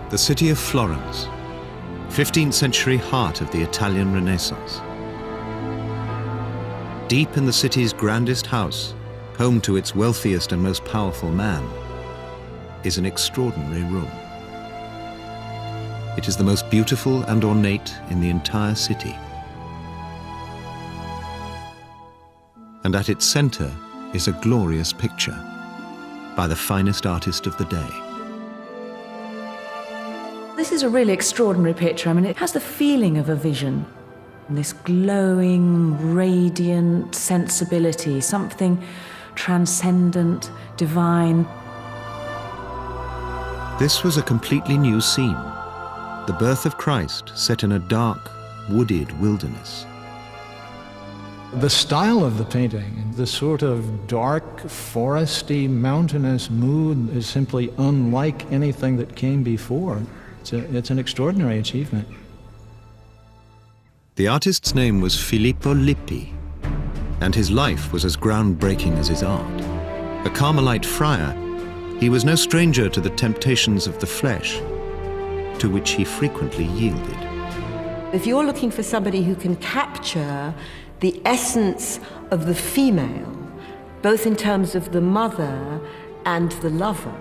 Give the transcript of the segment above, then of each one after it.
The city of Florence, 15th century heart of the Italian Renaissance. Deep in the city's grandest house, home to its wealthiest and most powerful man, is an extraordinary room. It is the most beautiful and ornate in the entire city. And at its center is a glorious picture by the finest artist of the day. This is a really extraordinary picture. I mean, it has the feeling of a vision. This glowing, radiant sensibility, something transcendent, divine. This was a completely new scene. The birth of Christ set in a dark, wooded wilderness. The style of the painting, the sort of dark, foresty, mountainous mood is simply unlike anything that came before. It's an extraordinary achievement. The artist's name was Filippo Lippi, and his life was as groundbreaking as his art. A Carmelite friar, he was no stranger to the temptations of the flesh, to which he frequently yielded. If you're looking for somebody who can capture the essence of the female, both in terms of the mother and the lover,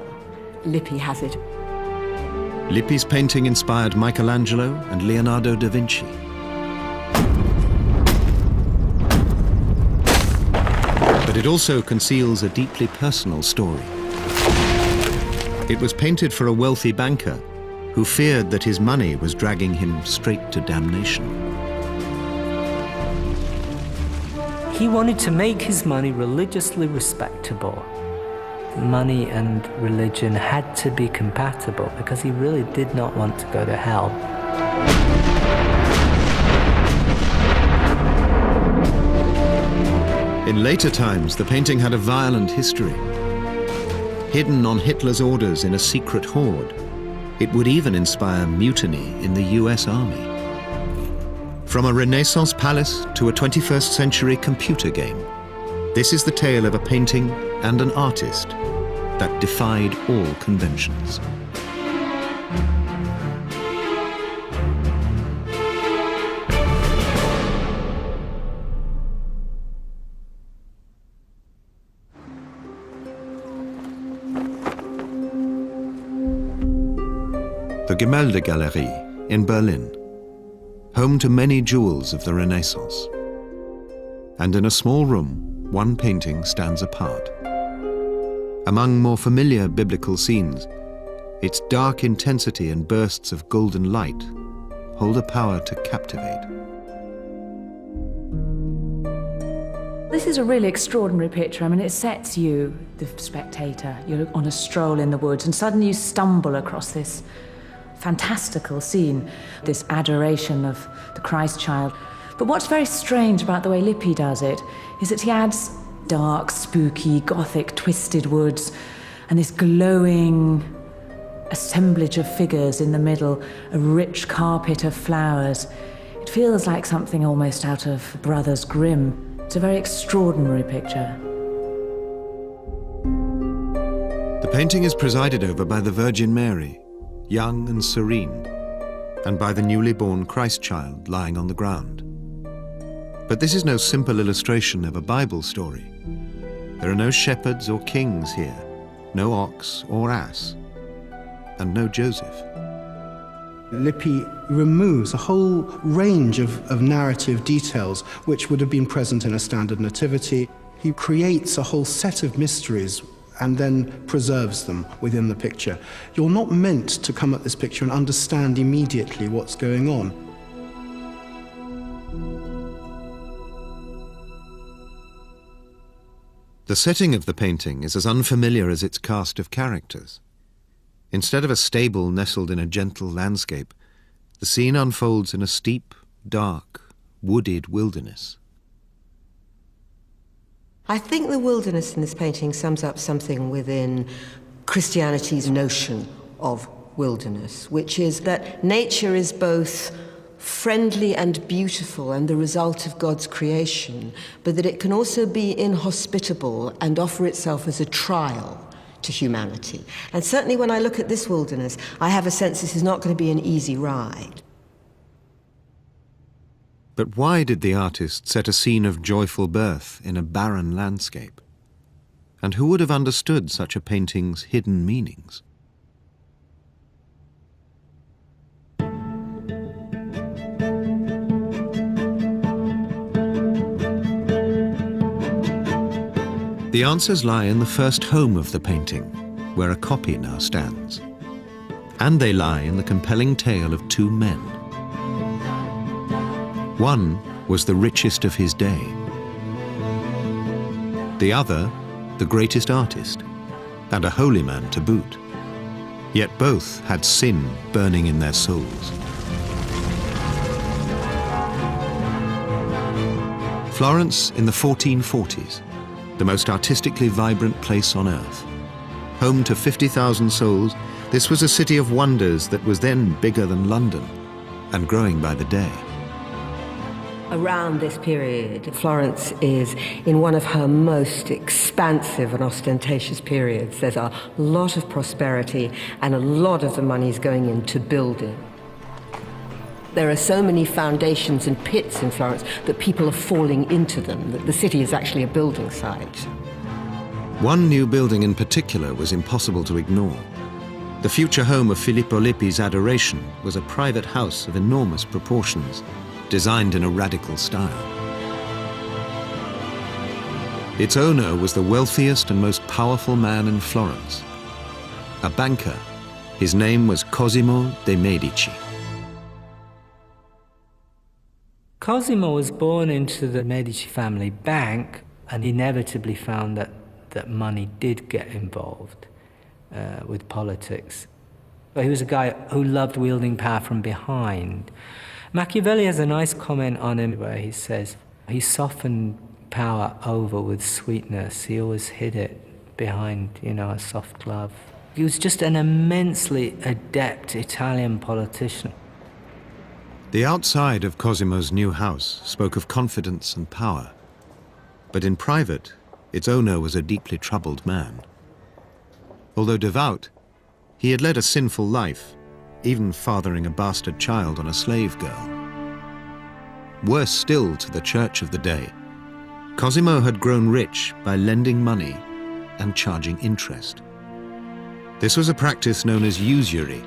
Lippi has it. Lippi's painting inspired Michelangelo and Leonardo da Vinci. But it also conceals a deeply personal story. It was painted for a wealthy banker who feared that his money was dragging him straight to damnation. He wanted to make his money religiously respectable. Money and religion had to be compatible because he really did not want to go to hell. In later times, the painting had a violent history. Hidden on Hitler's orders in a secret hoard, it would even inspire mutiny in the US Army. From a Renaissance palace to a 21st century computer game, this is the tale of a painting and an artist that defied all conventions. The Gemäldegalerie in Berlin, home to many jewels of the Renaissance. And in a small room, one painting stands apart. Among more familiar biblical scenes, its dark intensity and bursts of golden light hold a power to captivate. This is a really extraordinary picture. I mean, it sets you, the spectator, you're on a stroll in the woods, and suddenly you stumble across this fantastical scene, this adoration of the Christ child. But what's very strange about the way Lippi does it is that he adds dark, spooky, gothic, twisted woods, and this glowing assemblage of figures in the middle, a rich carpet of flowers. It feels like something almost out of Brothers Grimm. It's a very extraordinary picture. The painting is presided over by the Virgin Mary, young and serene, and by the newly born Christ child lying on the ground. But this is no simple illustration of a Bible story. There are no shepherds or kings here, no ox or ass, and no Joseph. Lippi removes a whole range of narrative details which would have been present in a standard nativity. He creates a whole set of mysteries and then preserves them within the picture. You're not meant to come at this picture and understand immediately what's going on. The setting of the painting is as unfamiliar as its cast of characters. Instead of a stable nestled in a gentle landscape, the scene unfolds in a steep, dark, wooded wilderness. I think the wilderness in this painting sums up something within Christianity's notion of wilderness, which is that nature is both friendly and beautiful and the result of God's creation, but that it can also be inhospitable and offer itself as a trial to humanity. And certainly when I look at this wilderness, I have a sense this is not going to be an easy ride. But why did the artist set a scene of joyful birth in a barren landscape? And who would have understood such a painting's hidden meanings? The answers lie in the first home of the painting, where a copy now stands. And they lie in the compelling tale of two men. One was the richest of his day. The other, the greatest artist, and a holy man to boot. Yet both had sin burning in their souls. Florence in the 1440s, the most artistically vibrant place on earth. Home to 50,000 souls, this was a city of wonders that was then bigger than London and growing by the day. Around this period, Florence is in one of her most expansive and ostentatious periods. There's a lot of prosperity and a lot of the money is going into building. There are so many foundations and pits in Florence that people are falling into them, that the city is actually a building site. One new building in particular was impossible to ignore. The future home of Filippo Lippi's Adoration was a private house of enormous proportions, designed in a radical style. Its owner was the wealthiest and most powerful man in Florence, a banker. His name was Cosimo de' Medici. Cosimo was born into the Medici family bank and inevitably found that money did get involved with politics. But he was a guy who loved wielding power from behind. Machiavelli has a nice comment on him where he says he softened power over with sweetness. He always hid it behind, a soft glove. He was just an immensely adept Italian politician. The outside of Cosimo's new house spoke of confidence and power, but in private, its owner was a deeply troubled man. Although devout, he had led a sinful life, even fathering a bastard child on a slave girl. Worse still to the church of the day, Cosimo had grown rich by lending money and charging interest. This was a practice known as usury,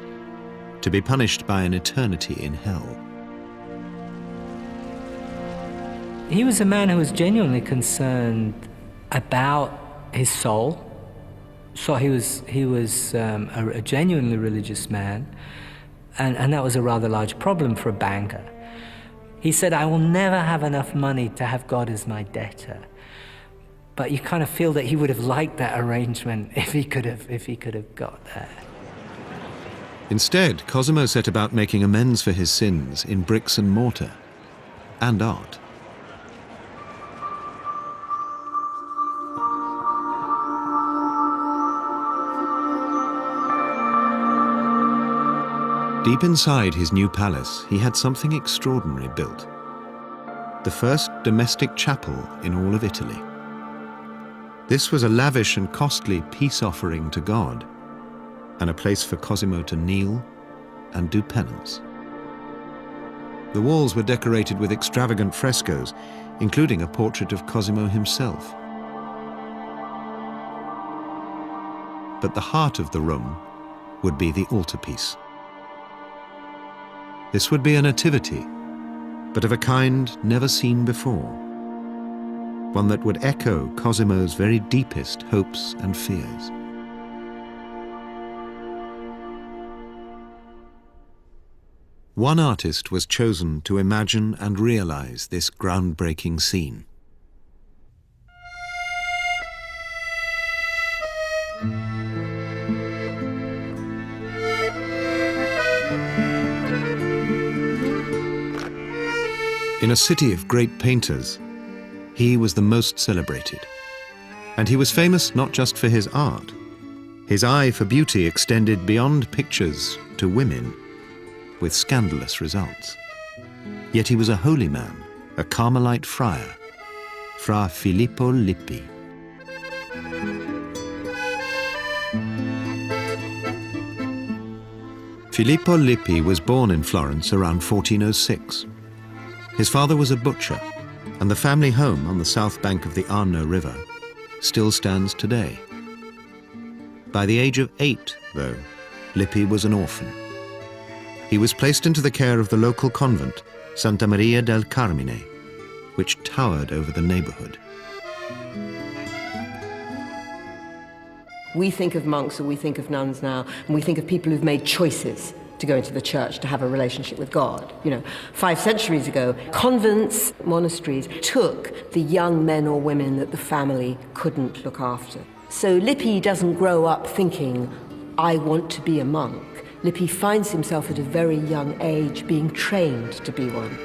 to be punished by an eternity in hell. He was a man who was genuinely concerned about his soul. So he was a genuinely religious man, and that was a rather large problem for a banker. He said, I will never have enough money to have God as my debtor. But you kind of feel that he would have liked that arrangement if he could have got there. Instead, Cosimo set about making amends for his sins in bricks and mortar and art. Deep inside his new palace, he had something extraordinary built. The first domestic chapel in all of Italy. This was a lavish and costly peace offering to God, and a place for Cosimo to kneel and do penance. The walls were decorated with extravagant frescoes, including a portrait of Cosimo himself. But the heart of the room would be the altarpiece. This would be a nativity, but of a kind never seen before. One that would echo Cosimo's very deepest hopes and fears. One artist was chosen to imagine and realize this groundbreaking scene. In a city of great painters, he was the most celebrated. And he was famous not just for his art. His eye for beauty extended beyond pictures to women, with scandalous results. Yet he was a holy man, a Carmelite friar, Fra Filippo Lippi. Filippo Lippi was born in Florence around 1406. His father was a butcher, and the family home on the south bank of the Arno River still stands today. By the age of 8, though, Lippi was an orphan. He was placed into the care of the local convent, Santa Maria del Carmine, which towered over the neighborhood. We think of monks or we think of nuns now, and we think of people who've made choices to go into the church to have a relationship with God. 5 centuries ago, convents, monasteries took the young men or women that the family couldn't look after. So Lippi doesn't grow up thinking, I want to be a monk. Lippi finds himself at a very young age being trained to be one.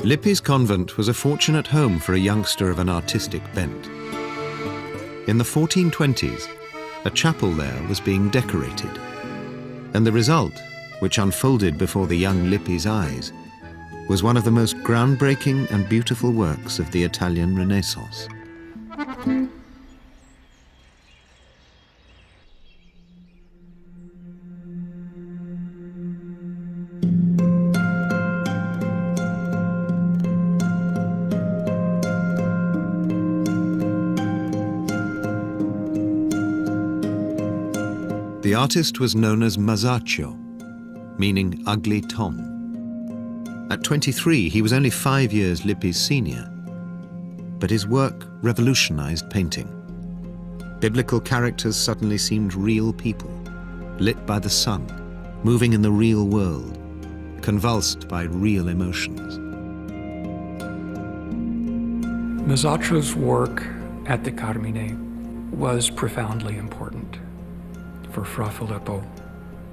Lippi's convent was a fortunate home for a youngster of an artistic bent. In the 1420s, a chapel there was being decorated, and the result, which unfolded before the young Lippi's eyes, was one of the most groundbreaking and beautiful works of the Italian Renaissance. The artist was known as Masaccio, meaning ugly Tom. At 23, he was only 5 years Lippi's senior, but his work revolutionized painting. Biblical characters suddenly seemed real people, lit by the sun, moving in the real world, convulsed by real emotions. Masaccio's work at the Carmine was profoundly important for Fra Filippo.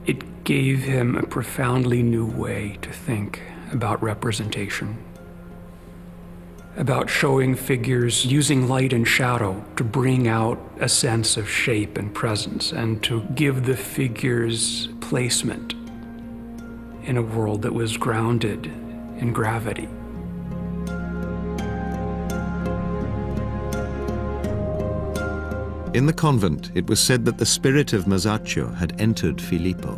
It gave him a profoundly new way to think about representation, about showing figures using light and shadow to bring out a sense of shape and presence, and to give the figures placement in a world that was grounded in gravity. In the convent, it was said that the spirit of Masaccio had entered Filippo.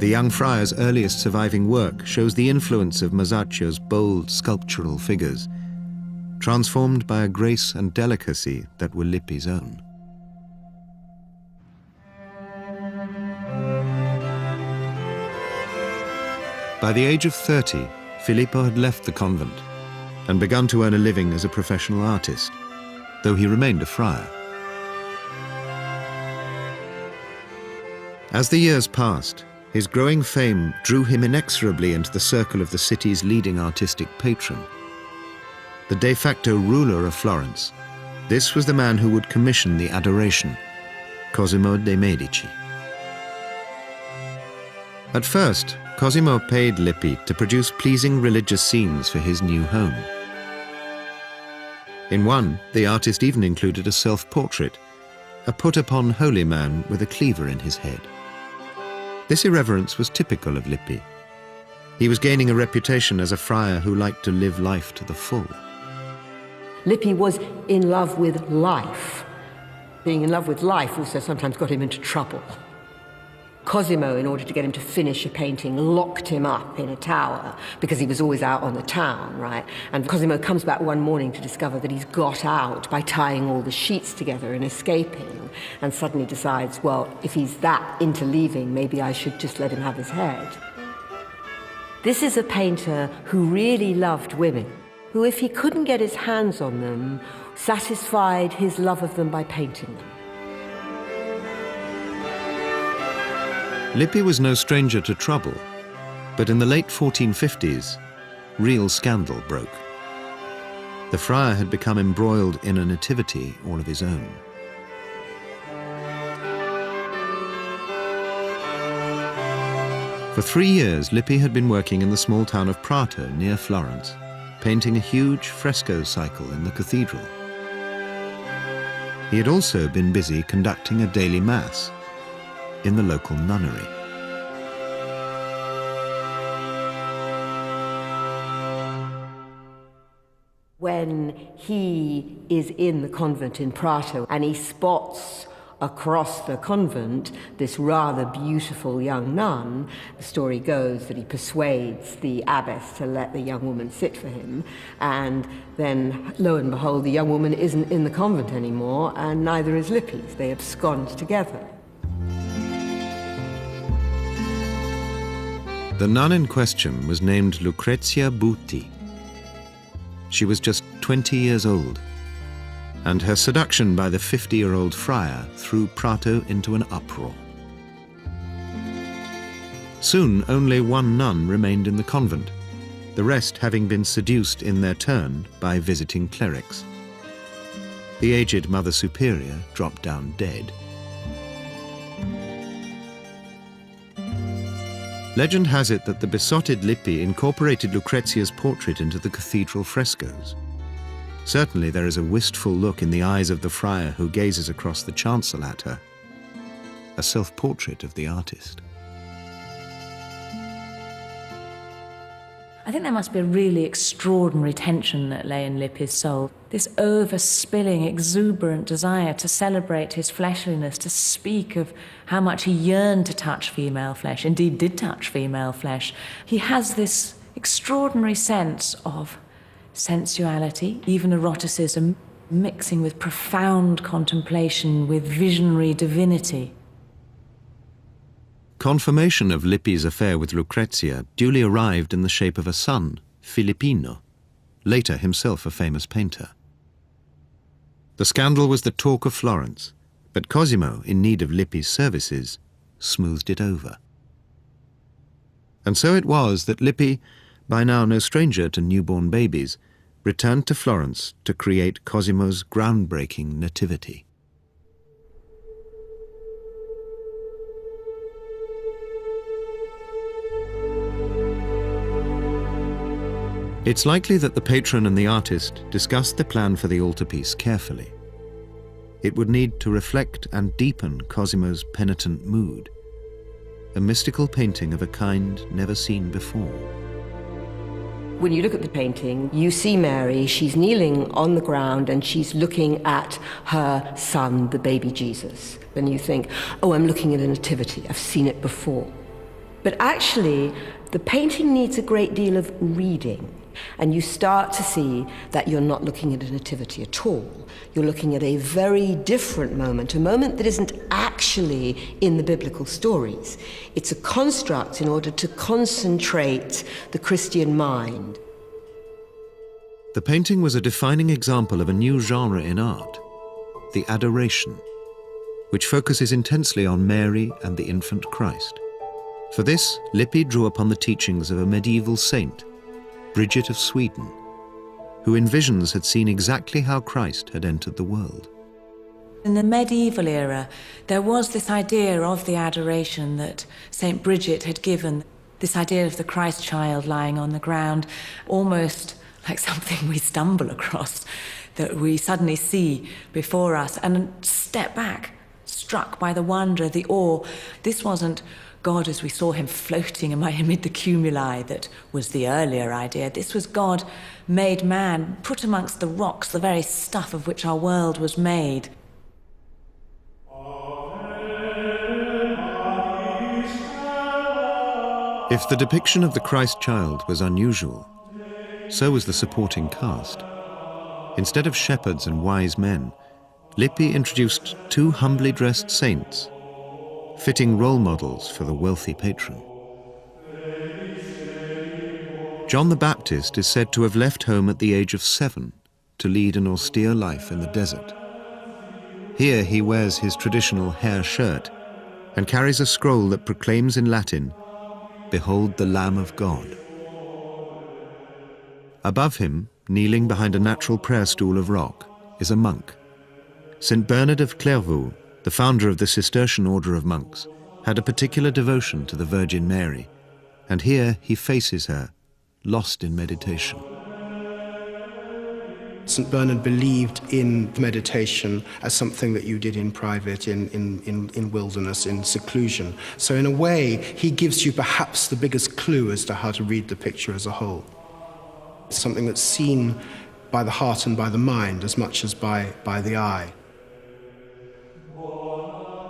The young friar's earliest surviving work shows the influence of Masaccio's bold sculptural figures, transformed by a grace and delicacy that were Lippi's own. By the age of 30, Filippo had left the convent and begun to earn a living as a professional artist, though he remained a friar. As the years passed, his growing fame drew him inexorably into the circle of the city's leading artistic patron. The de facto ruler of Florence, this was the man who would commission the Adoration, Cosimo de' Medici. At first, Cosimo paid Lippi to produce pleasing religious scenes for his new home. In one, the artist even included a self-portrait, a put-upon holy man with a cleaver in his head. This irreverence was typical of Lippi. He was gaining a reputation as a friar who liked to live life to the full. Lippi was in love with life. Being in love with life also sometimes got him into trouble. Cosimo, in order to get him to finish a painting, locked him up in a tower because he was always out on the town, right? And Cosimo comes back one morning to discover that he's got out by tying all the sheets together and escaping, and suddenly decides, well, if he's that into leaving, maybe I should just let him have his head. This is a painter who really loved women, who, if he couldn't get his hands on them, satisfied his love of them by painting them. Lippi was no stranger to trouble, but in the late 1450s, real scandal broke. The friar had become embroiled in a nativity all of his own. For 3 years, Lippi had been working in the small town of Prato near Florence, painting a huge fresco cycle in the cathedral. He had also been busy conducting a daily mass in the local nunnery. When he is in the convent in Prato and he spots across the convent this rather beautiful young nun. The story goes that he persuades the abbess to let the young woman sit for him, and then, lo and behold, the young woman isn't in the convent anymore, and neither is Lippi's. They abscond together. The nun in question was named Lucrezia Buti. She was just 20 years old, and her seduction by the 50-year-old friar threw Prato into an uproar. Soon, only one nun remained in the convent, the rest having been seduced in their turn by visiting clerics. The aged Mother Superior dropped down dead. Legend has it that the besotted Lippi incorporated Lucrezia's portrait into the cathedral frescoes. Certainly there is a wistful look in the eyes of the friar who gazes across the chancel at her, a self-portrait of the artist. I think there must be a really extraordinary tension that lay in Lippi's soul. This overspilling, exuberant desire to celebrate his fleshliness, to speak of how much he yearned to touch female flesh, indeed did touch female flesh. He has this extraordinary sense of sensuality, even eroticism, mixing with profound contemplation, with visionary divinity. Confirmation of Lippi's affair with Lucrezia duly arrived in the shape of a son, Filippino, later himself a famous painter. The scandal was the talk of Florence, but Cosimo, in need of Lippi's services, smoothed it over. And so it was that Lippi, by now no stranger to newborn babies, returned to Florence to create Cosimo's groundbreaking Nativity. It's likely that the patron and the artist discussed the plan for the altarpiece carefully. It would need to reflect and deepen Cosimo's penitent mood, a mystical painting of a kind never seen before. When you look at the painting, you see Mary, she's kneeling on the ground and she's looking at her son, the baby Jesus. And you think, oh, I'm looking at a nativity, I've seen it before. But actually, the painting needs a great deal of reading. And you start to see that you're not looking at a nativity at all. You're looking at a very different moment, a moment that isn't actually in the biblical stories. It's a construct in order to concentrate the Christian mind. The painting was a defining example of a new genre in art, the Adoration, which focuses intensely on Mary and the infant Christ. For this, Lippi drew upon the teachings of a medieval saint, Bridget of Sweden, who in visions had seen exactly how Christ had entered the world. In the medieval era, there was this idea of the adoration that St. Bridget had given, this idea of the Christ child lying on the ground, almost like something we stumble across, that we suddenly see before us and step back, struck by the wonder, the awe. This wasn't God as we saw him floating amid the cumuli that was the earlier idea. This was God made man, put amongst the rocks, the very stuff of which our world was made. If the depiction of the Christ child was unusual, so was the supporting cast. Instead of shepherds and wise men, Lippi introduced two humbly dressed saints, fitting role models for the wealthy patron. John the Baptist is said to have left home at the age of 7 to lead an austere life in the desert. Here he wears his traditional hair shirt and carries a scroll that proclaims in Latin, "Behold the Lamb of God." Above him, kneeling behind a natural prayer stool of rock, is a monk. St. Bernard of Clairvaux, the founder of the Cistercian order of monks, had a particular devotion to the Virgin Mary, and here he faces her, lost in meditation. St. Bernard believed in meditation as something that you did in private, in wilderness, in seclusion. So in a way, he gives you perhaps the biggest clue as to how to read the picture as a whole. It's something that's seen by the heart and by the mind as much as by the eye.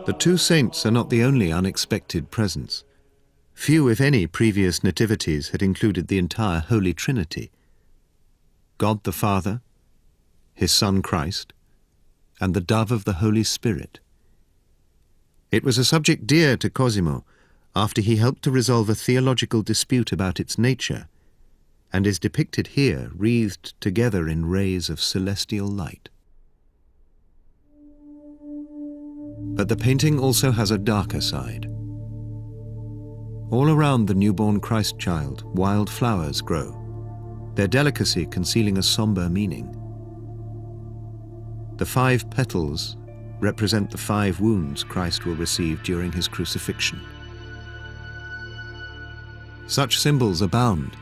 The two saints are not the only unexpected presents. Few, if any, previous nativities had included the entire Holy Trinity: God the Father, his Son Christ, and the dove of the Holy Spirit. It was a subject dear to Cosimo after he helped to resolve a theological dispute about its nature, and is depicted here wreathed together in rays of celestial light. But the painting also has a darker side. All around the newborn Christ child, wild flowers grow, their delicacy concealing a somber meaning. The 5 petals represent the 5 wounds Christ will receive during his crucifixion. Such symbols abound.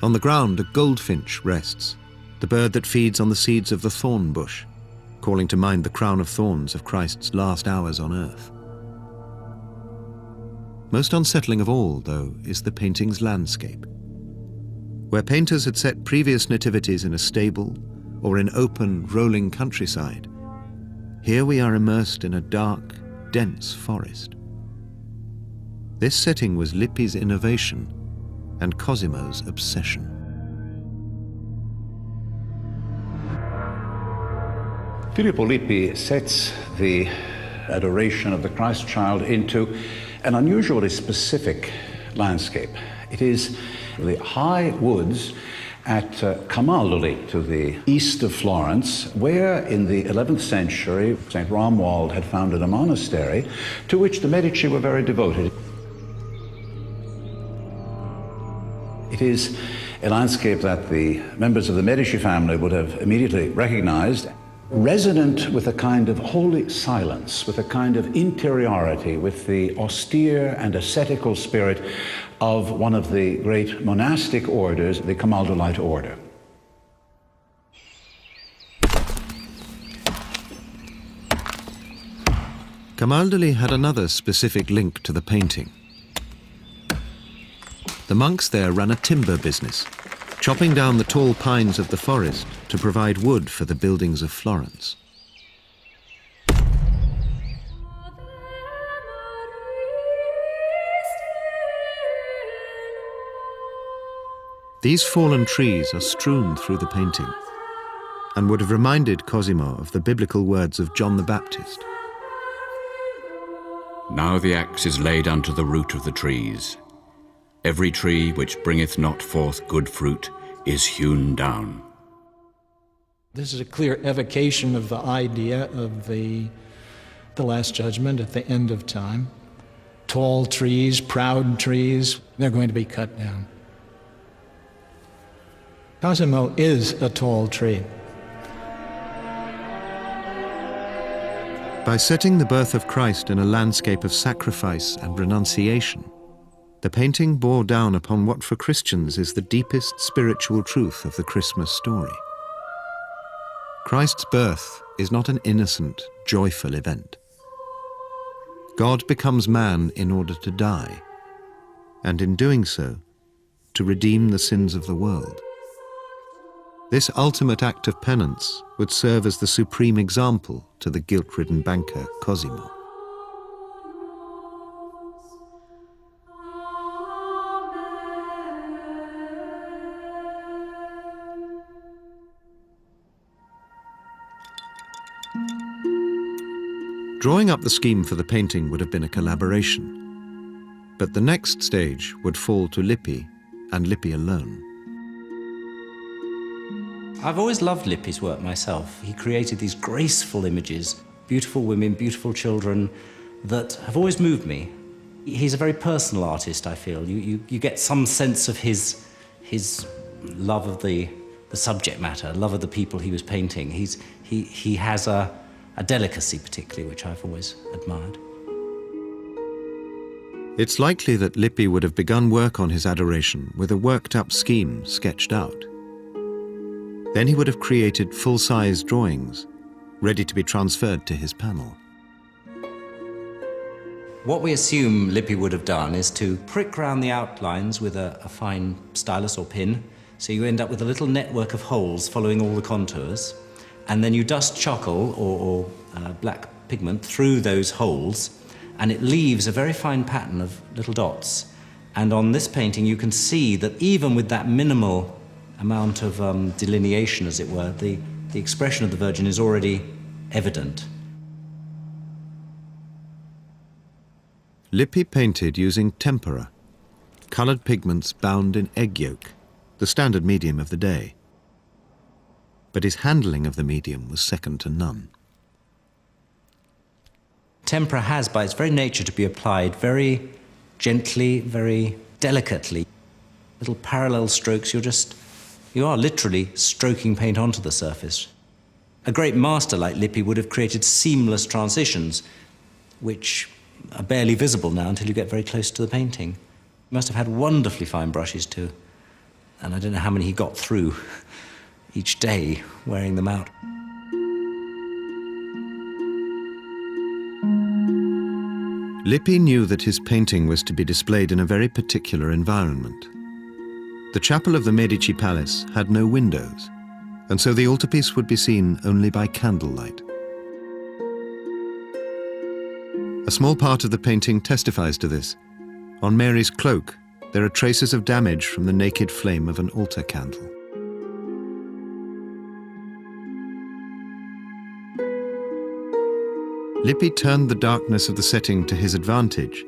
On the ground, a goldfinch rests, the bird that feeds on the seeds of the thorn bush, calling to mind the crown of thorns of Christ's last hours on earth. Most unsettling of all, though, is the painting's landscape. Where painters had set previous nativities in a stable or in open, rolling countryside, here we are immersed in a dark, dense forest. This setting was Lippi's innovation and Cosimo's obsession. Filippo Lippi sets the Adoration of the Christ child into an unusually specific landscape. It is the high woods at Camaldoli, to the east of Florence, where in the 11th century St. Romuald had founded a monastery to which the Medici were very devoted. It is a landscape that the members of the Medici family would have immediately recognized, resonant with a kind of holy silence, with a kind of interiority, with the austere and ascetical spirit of one of the great monastic orders, the Camaldolite order. Camaldoli had another specific link to the painting. The monks there ran a timber business, chopping down the tall pines of the forest to provide wood for the buildings of Florence. These fallen trees are strewn through the painting and would have reminded Cosimo of the biblical words of John the Baptist. Now the axe is laid unto the root of the trees. Every tree which bringeth not forth good fruit is hewn down. This is a clear evocation of the idea of the Last Judgment at the end of time. Tall trees, proud trees, they're going to be cut down. Cosimo is a tall tree. By setting the birth of Christ in a landscape of sacrifice and renunciation, the painting bore down upon what for Christians is the deepest spiritual truth of the Christmas story. Christ's birth is not an innocent, joyful event. God becomes man in order to die, and in doing so, to redeem the sins of the world. This ultimate act of penance would serve as the supreme example to the guilt-ridden banker Cosimo. Drawing up the scheme for the painting would have been a collaboration, but the next stage would fall to Lippi, and Lippi alone. I've always loved Lippi's work myself. He created these graceful images, beautiful women, beautiful children, that have always moved me. He's a very personal artist, I feel. You get some sense of his love of the subject matter, love of the people he was painting. He has a delicacy, particularly, which I've always admired. It's likely that Lippi would have begun work on his Adoration with a worked-up scheme sketched out. Then he would have created full-size drawings, ready to be transferred to his panel. What we assume Lippi would have done is to prick round the outlines with a fine stylus or pin, so you end up with a little network of holes following all the contours, and then you dust chocolate or black pigment through those holes, and it leaves a very fine pattern of little dots. And on this painting, you can see that even with that minimal amount of delineation, as it were, the expression of the Virgin is already evident. Lippi painted using tempera, coloured pigments bound in egg yolk, the standard medium of the day. But his handling of the medium was second to none. Tempera has, by its very nature, to be applied very gently, very delicately. Little parallel strokes, you are literally stroking paint onto the surface. A great master like Lippi would have created seamless transitions, which are barely visible now until you get very close to the painting. He must have had wonderfully fine brushes too, and I don't know how many he got through each day wearing them out. Lippi knew that his painting was to be displayed in a very particular environment. The chapel of the Medici Palace had no windows, and so the altarpiece would be seen only by candlelight. A small part of the painting testifies to this. On Mary's cloak, there are traces of damage from the naked flame of an altar candle. Lippi turned the darkness of the setting to his advantage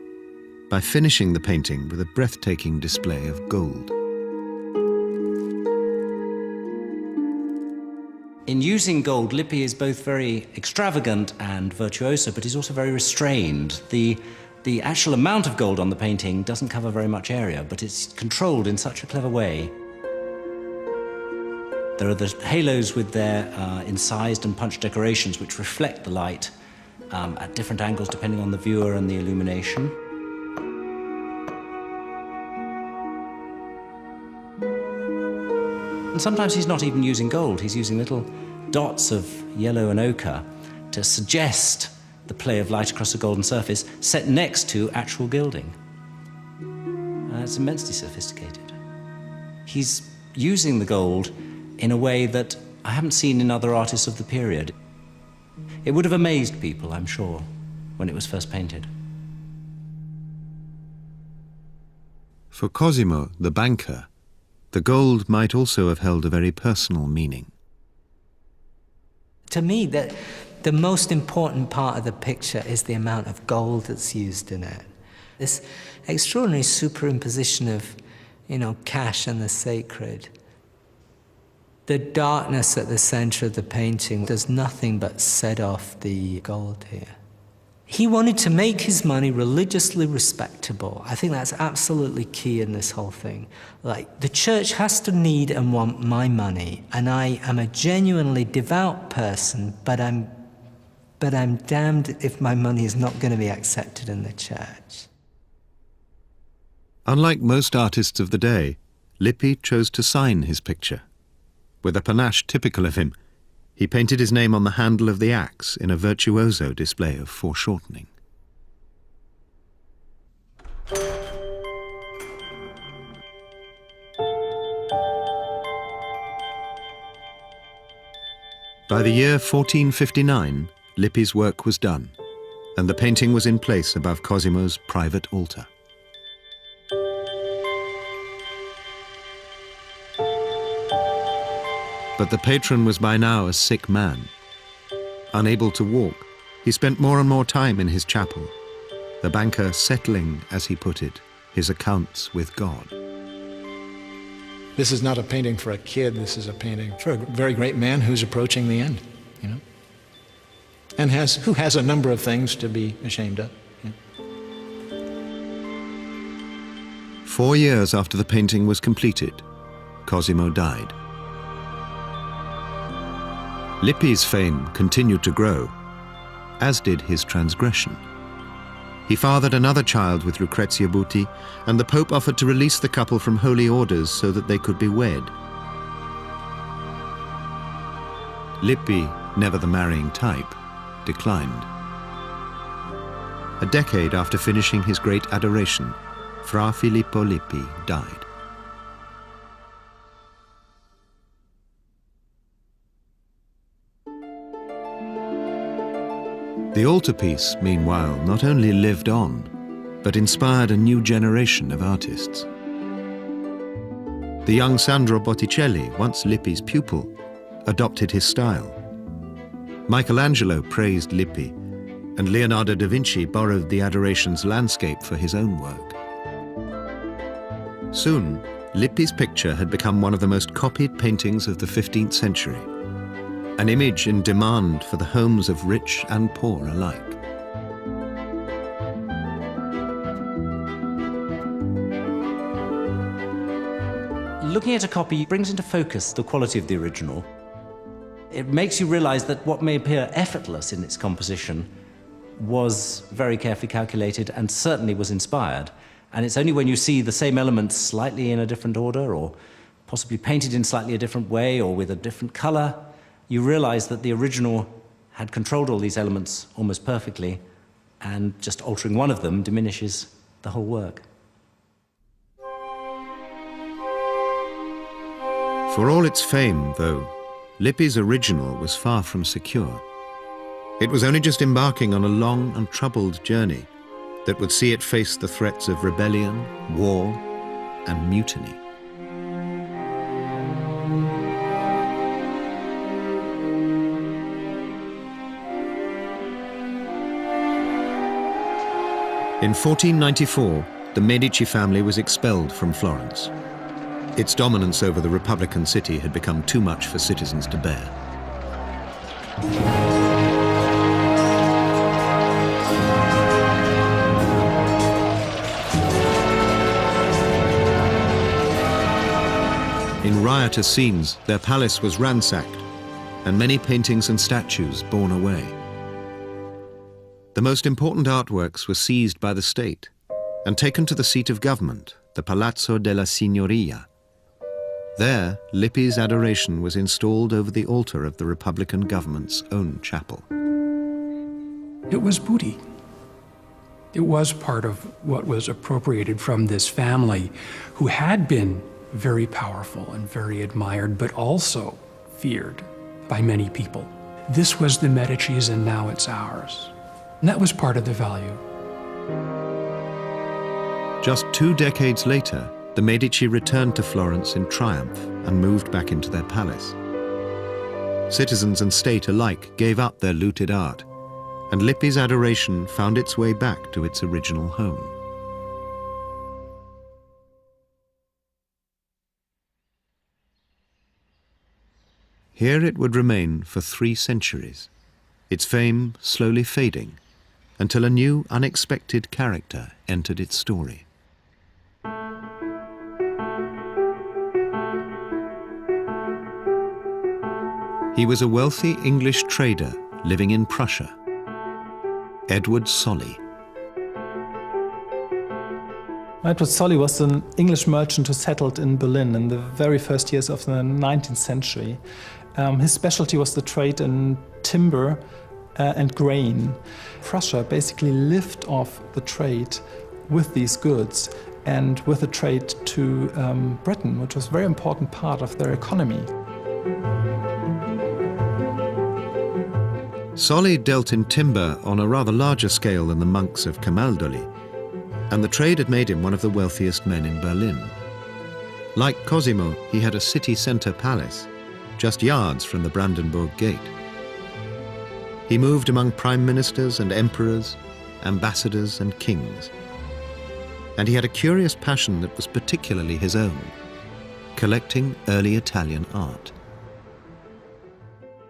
by finishing the painting with a breathtaking display of gold. In using gold, Lippi is both very extravagant and virtuoso, but he's also very restrained. The actual amount of gold on the painting doesn't cover very much area, but it's controlled in such a clever way. There are the halos with their incised and punched decorations which reflect the light at different angles depending on the viewer and the illumination. And sometimes he's not even using gold, he's using little dots of yellow and ochre to suggest the play of light across a golden surface set next to actual gilding. It's immensely sophisticated. He's using the gold in a way that I haven't seen in other artists of the period. It would have amazed people, I'm sure, when it was first painted. For Cosimo, the banker, the gold might also have held a very personal meaning. To me, the most important part of the picture is the amount of gold that's used in it. This extraordinary superimposition of, cash and the sacred. The darkness at the center of the painting does nothing but set off the gold here. He wanted to make his money religiously respectable. I think that's absolutely key in this whole thing. Like, the church has to need and want my money, and I am a genuinely devout person, but I'm damned if my money is not going to be accepted in the church. Unlike most artists of the day, Lippi chose to sign his picture. With a panache typical of him, he painted his name on the handle of the axe in a virtuoso display of foreshortening. By the year 1459, Lippi's work was done, and the painting was in place above Cosimo's private altar. But the patron was by now a sick man. Unable to walk, he spent more and more time in his chapel, the banker settling, as he put it, his accounts with God. This is not a painting for a kid, this is a painting for a very great man who's approaching the end, and who has a number of things to be ashamed of. 4 years after the painting was completed, Cosimo died. Lippi's fame continued to grow, as did his transgression. He fathered another child with Lucrezia Buti, and the Pope offered to release the couple from holy orders so that they could be wed. Lippi, never the marrying type, declined. A decade after finishing his great Adoration, Fra Filippo Lippi died. The altarpiece, meanwhile, not only lived on, but inspired a new generation of artists. The young Sandro Botticelli, once Lippi's pupil, adopted his style. Michelangelo praised Lippi, and Leonardo da Vinci borrowed the Adoration's landscape for his own work. Soon, Lippi's picture had become one of the most copied paintings of the 15th century, an image in demand for the homes of rich and poor alike. Looking at a copy brings into focus the quality of the original. It makes you realize that what may appear effortless in its composition was very carefully calculated and certainly was inspired. And it's only when you see the same elements slightly in a different order, or possibly painted in slightly a different way, or with a different color, you realize that the original had controlled all these elements almost perfectly, and just altering one of them diminishes the whole work. For all its fame, though, Lippi's original was far from secure. It was only just embarking on a long and troubled journey that would see it face the threats of rebellion, war, and mutiny. In 1494, the Medici family was expelled from Florence. Its dominance over the Republican city had become too much for citizens to bear. In riotous scenes, their palace was ransacked, and many paintings and statues borne away. The most important artworks were seized by the state and taken to the seat of government, the Palazzo della Signoria. There, Lippi's Adoration was installed over the altar of the Republican government's own chapel. It was booty. It was part of what was appropriated from this family, who had been very powerful and very admired, but also feared by many people. This was the Medici's, and now it's ours. And that was part of the value. Just 2 decades later, the Medici returned to Florence in triumph and moved back into their palace. Citizens and state alike gave up their looted art, and Lippi's Adoration found its way back to its original home. Here it would remain for 3 centuries, its fame slowly fading until a new, unexpected character entered its story. He was a wealthy English trader living in Prussia, Edward Solly. Edward Solly was an English merchant who settled in Berlin in the very first years of the 19th century. His specialty was the trade in timber and grain. Prussia basically lived off the trade with these goods and with the trade to Britain, which was a very important part of their economy. Solly dealt in timber on a rather larger scale than the monks of Camaldoli, and the trade had made him one of the wealthiest men in Berlin. Like Cosimo, he had a city centre palace, just yards from the Brandenburg Gate. He moved among prime ministers and emperors, ambassadors and kings. And he had a curious passion that was particularly his own, collecting early Italian art.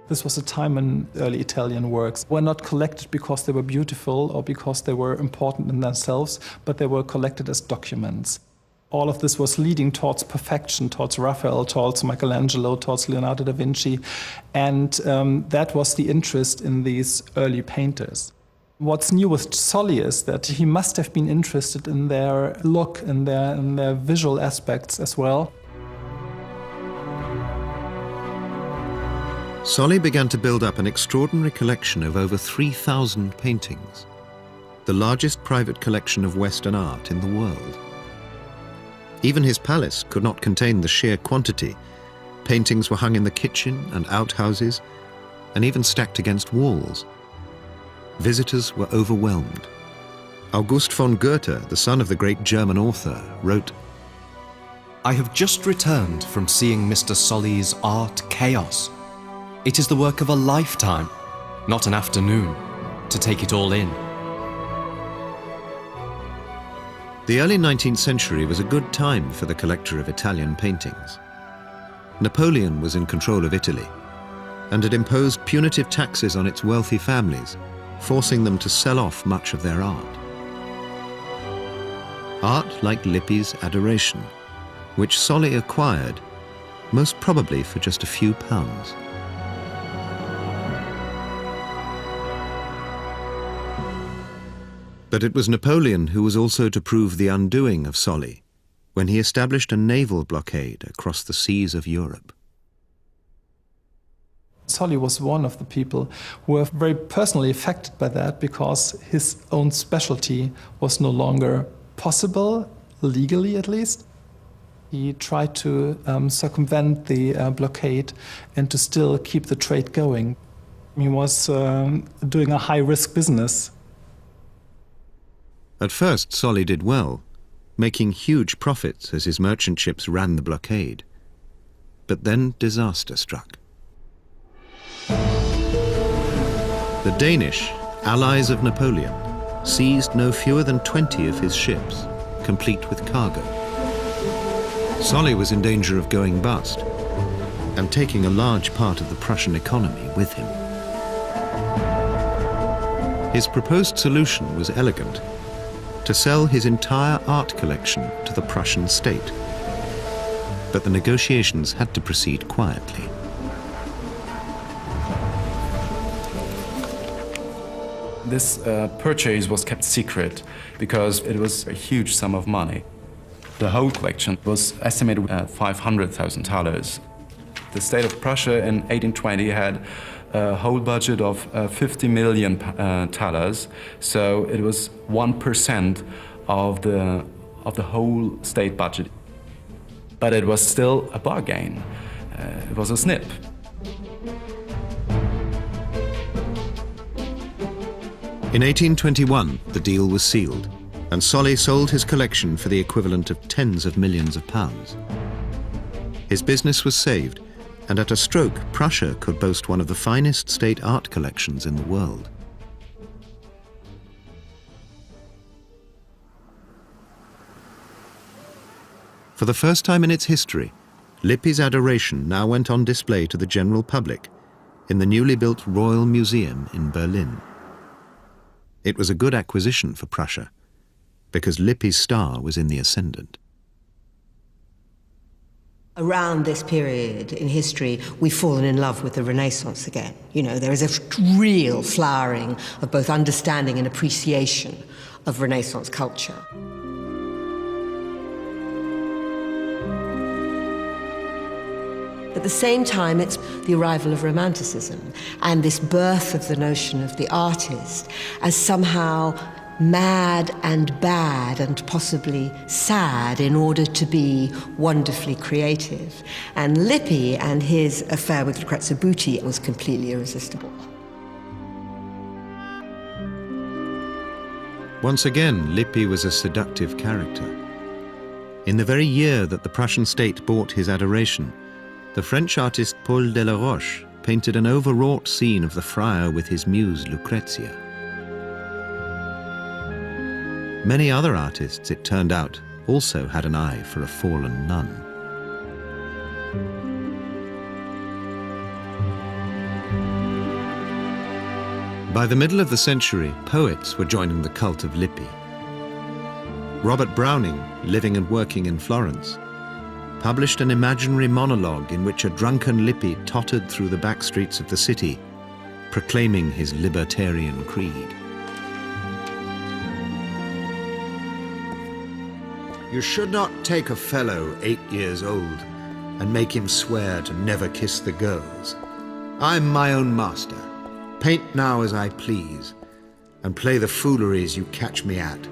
This was a time when early Italian works were not collected because they were beautiful or because they were important in themselves, but they were collected as documents. All of this was leading towards perfection, towards Raphael, towards Michelangelo, towards Leonardo da Vinci, and that was the interest in these early painters. What's new with Solly is that he must have been interested in their look, in their visual aspects as well. Solly began to build up an extraordinary collection of over 3,000 paintings, the largest private collection of Western art in the world. Even his palace could not contain the sheer quantity. Paintings were hung in the kitchen and outhouses, and even stacked against walls. visitors were overwhelmed. August von Goethe, the son of the great German author, wrote, I have just returned from seeing Mr. Solly's art chaos. It is the work of a lifetime, not an afternoon, to take it all in. The early 19th century was a good time for the collector of Italian paintings. Napoleon was in control of Italy and had imposed punitive taxes on its wealthy families, forcing them to sell off much of their art. Art like Lippi's Adoration, which Solly acquired, most probably for just a few pounds. But it was Napoleon who was also to prove the undoing of Solly when he established a naval blockade across the seas of Europe. Solly was one of the people who were very personally affected by that because his own specialty was no longer possible, legally at least. He tried to circumvent the blockade and to still keep the trade going. He was doing a high-risk business. At first, Solly did well, making huge profits as his merchant ships ran the blockade. But then disaster struck. The Danish, allies of Napoleon, seized no fewer than 20 of his ships, complete with cargo. Solly was in danger of going bust and taking a large part of the Prussian economy with him. His proposed solution was elegant: to sell his entire art collection to the Prussian state. But the negotiations had to proceed quietly. This purchase was kept secret because it was a huge sum of money. The whole collection was estimated at 500,000 thalers. The state of Prussia in 1820 had a whole budget of 50 million thalers, so it was 1% of the whole state budget. But it was still a bargain. It was a snip. In 1821, the deal was sealed, and Solly sold his collection for the equivalent of tens of millions of pounds. His business was saved, and at a stroke, Prussia could boast one of the finest state art collections in the world. For the first time in its history, Lippi's Adoration now went on display to the general public in the newly built Royal Museum in Berlin. It was a good acquisition for Prussia, because Lippi's star was in the ascendant. Around this period in history, we've fallen in love with the Renaissance again. You know, there is a real flowering of both understanding and appreciation of Renaissance culture. At the same time, it's the arrival of Romanticism and this birth of the notion of the artist as somehow mad and bad and possibly sad in order to be wonderfully creative. And Lippi and his affair with Lucrezia Butti was completely irresistible. Once again, Lippi was a seductive character. In the very year that the Prussian state bought his Adoration, the French artist Paul Delaroche painted an overwrought scene of the friar with his muse Lucrezia. Many other artists, it turned out, also had an eye for a fallen nun. By the middle of the century, poets were joining the cult of Lippi. Robert Browning, living and working in Florence, published an imaginary monologue in which a drunken Lippi tottered through the back streets of the city, proclaiming his libertarian creed. You should not take a fellow 8 years old and make him swear to never kiss the girls. I'm my own master. Paint now as I please, and play the fooleries you catch me at,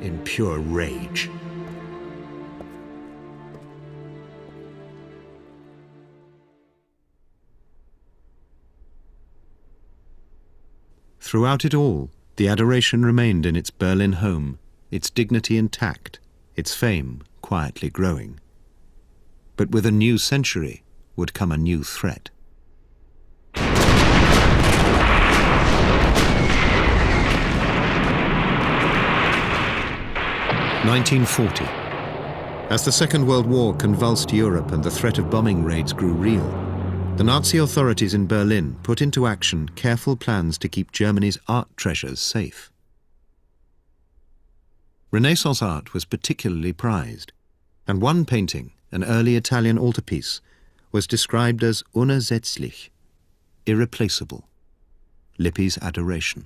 in pure rage. Throughout it all, the Adoration remained in its Berlin home, its dignity intact, its fame quietly growing. But with a new century would come a new threat. 1940. As the Second World War convulsed Europe and the threat of bombing raids grew real, the Nazi authorities in Berlin put into action careful plans to keep Germany's art treasures safe. Renaissance art was particularly prized, and one painting, an early Italian altarpiece, was described as unersetzlich, irreplaceable, Lippi's Adoration.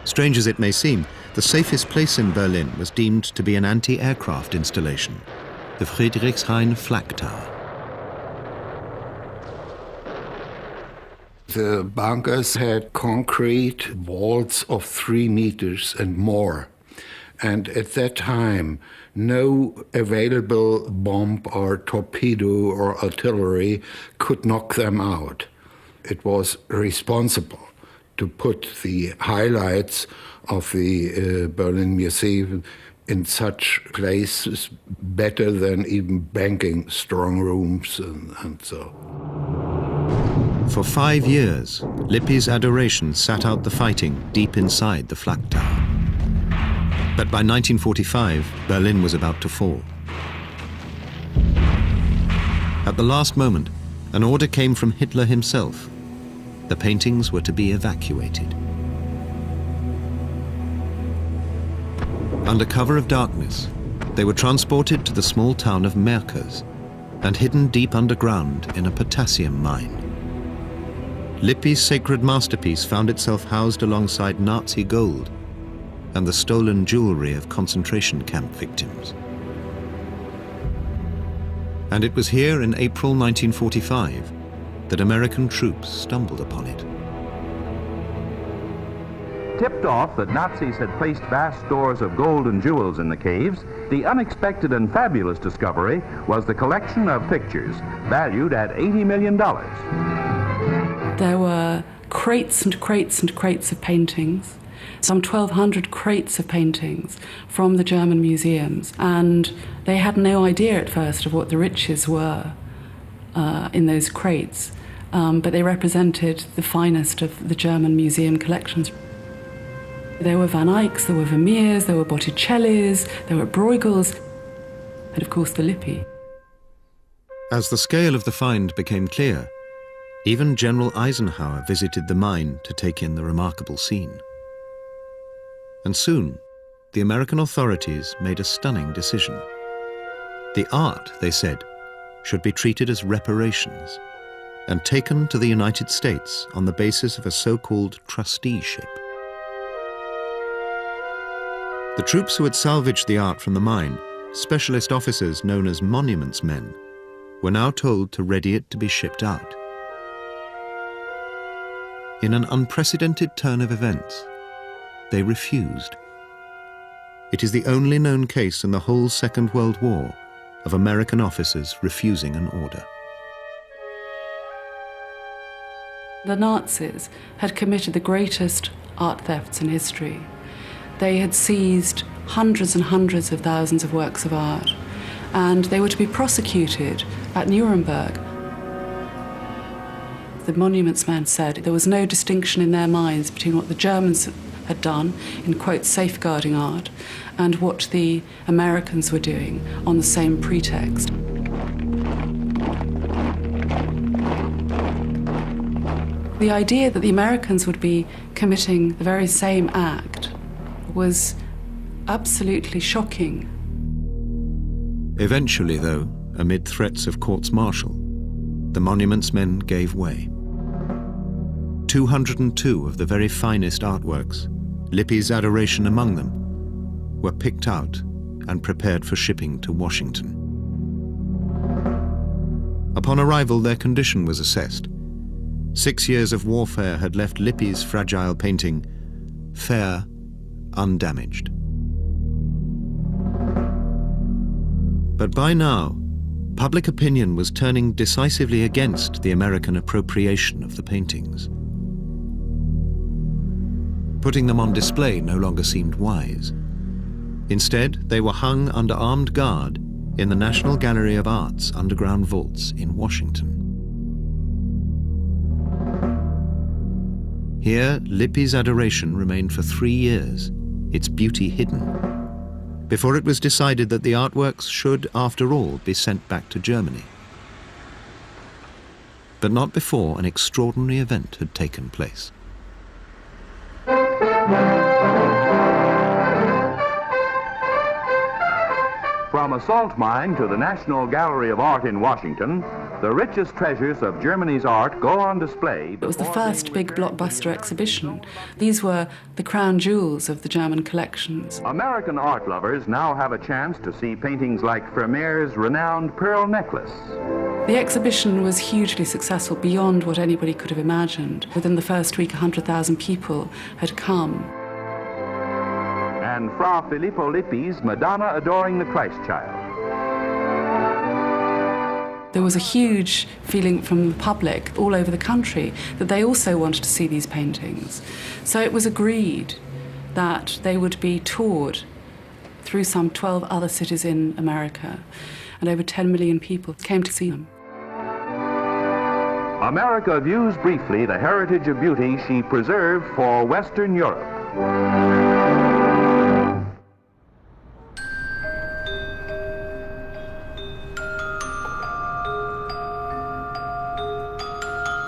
Strange as it may seem, the safest place in Berlin was deemed to be an anti-aircraft installation, the Friedrichshain Flak Tower. The bunkers had concrete walls of 3 meters and more. And at that time, no available bomb or torpedo or artillery could knock them out. It was responsible to put the highlights of the Berlin Museum in such places better than even banking strong rooms and so. For 5 years, Lippi's Adoration sat out the fighting deep inside the Flak Tower. But by 1945, Berlin was about to fall. At the last moment, an order came from Hitler himself. The paintings were to be evacuated. Under cover of darkness, they were transported to the small town of Merkers and hidden deep underground in a potassium mine. Lippi's sacred masterpiece found itself housed alongside Nazi gold and the stolen jewelry of concentration camp victims. And it was here in April 1945 that American troops stumbled upon it. Tipped off that Nazis had placed vast stores of gold and jewels in the caves, the unexpected and fabulous discovery was the collection of pictures valued at $80 million. There were crates and crates and crates of paintings, some 1,200 crates of paintings from the German museums, and they had no idea at first of what the riches were in those crates, but they represented the finest of the German museum collections. There were Van Eycks, there were Vermeers, there were Botticellis, there were Bruegels, and of course the Lippi. As the scale of the find became clear, even General Eisenhower visited the mine to take in the remarkable scene. And soon, the American authorities made a stunning decision. The art, they said, should be treated as reparations and taken to the United States on the basis of a so-called trusteeship. The troops who had salvaged the art from the mine, specialist officers known as monuments men, were now told to ready it to be shipped out. In an unprecedented turn of events, they refused. It is the only known case in the whole Second World War of American officers refusing an order. The Nazis had committed the greatest art thefts in history. They had seized hundreds and hundreds of thousands of works of art, and they were to be prosecuted at Nuremberg. The monuments men said there was no distinction in their minds between what the Germans had done in, quote, safeguarding art and what the Americans were doing on the same pretext. The idea that the Americans would be committing the very same act was absolutely shocking. Eventually, though, amid threats of courts-martial, the monuments men gave way. 202 of the very finest artworks, Lippi's Adoration among them, were picked out and prepared for shipping to Washington. Upon arrival, their condition was assessed. 6 years of warfare had left Lippi's fragile painting fair, undamaged. But by now, public opinion was turning decisively against the American appropriation of the paintings. Putting them on display no longer seemed wise. Instead, they were hung under armed guard in the National Gallery of Art's underground vaults in Washington. Here, Lippi's Adoration remained for 3 years, its beauty hidden, before it was decided that the artworks should, after all, be sent back to Germany. But not before an extraordinary event had taken place. From a salt mine to the National Gallery of Art in Washington, the richest treasures of Germany's art go on display. It was the first big blockbuster exhibition. These were the crown jewels of the German collections. American art lovers now have a chance to see paintings like Vermeer's renowned Pearl Necklace. The exhibition was hugely successful beyond what anybody could have imagined. Within the first week, 100,000 people had come. And Fra Filippo Lippi's Madonna Adoring the Christ Child. There was a huge feeling from the public all over the country that they also wanted to see these paintings. So it was agreed that they would be toured through some 12 other cities in America, and over 10 million people came to see them. America views briefly the heritage of beauty she preserved for Western Europe.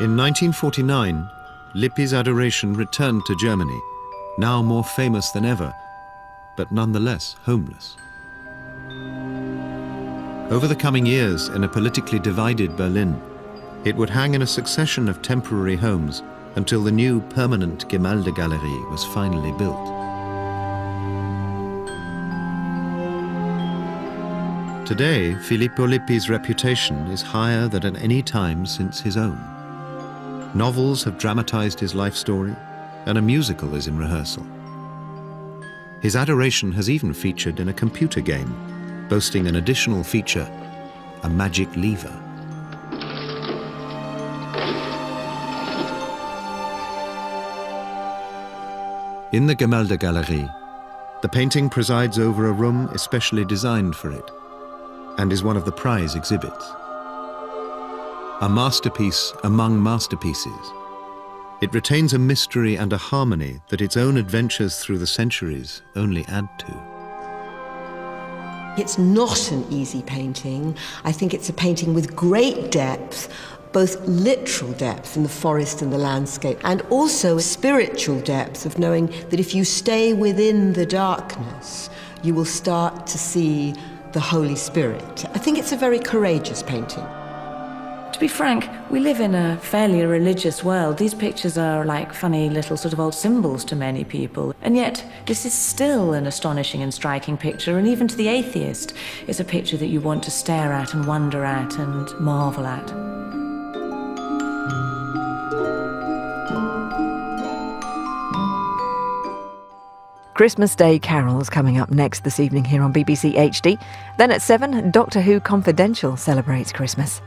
In 1949, Lippi's Adoration returned to Germany, now more famous than ever, but nonetheless homeless. Over the coming years, in a politically divided Berlin, it would hang in a succession of temporary homes until the new permanent Gemäldegalerie was finally built. Today, Filippo Lippi's reputation is higher than at any time since his own. Novels have dramatized his life story, and a musical is in rehearsal. His Adoration has even featured in a computer game, boasting an additional feature, a magic lever. In the Gemäldegalerie, the painting presides over a room especially designed for it, and is one of the prize exhibits. A masterpiece among masterpieces. It retains a mystery and a harmony that its own adventures through the centuries only add to. It's not an easy painting. I think it's a painting with great depth, both literal depth in the forest and the landscape, and also a spiritual depth of knowing that if you stay within the darkness, you will start to see the Holy Spirit. I think it's a very courageous painting. To be frank, we live in a fairly religious world. These pictures are like funny little sort of old symbols to many people. And yet, this is still an astonishing and striking picture, and even to the atheist, it's a picture that you want to stare at and wonder at and marvel at. Christmas Day carols coming up next this evening here on BBC HD. Then at 7, Doctor Who Confidential celebrates Christmas.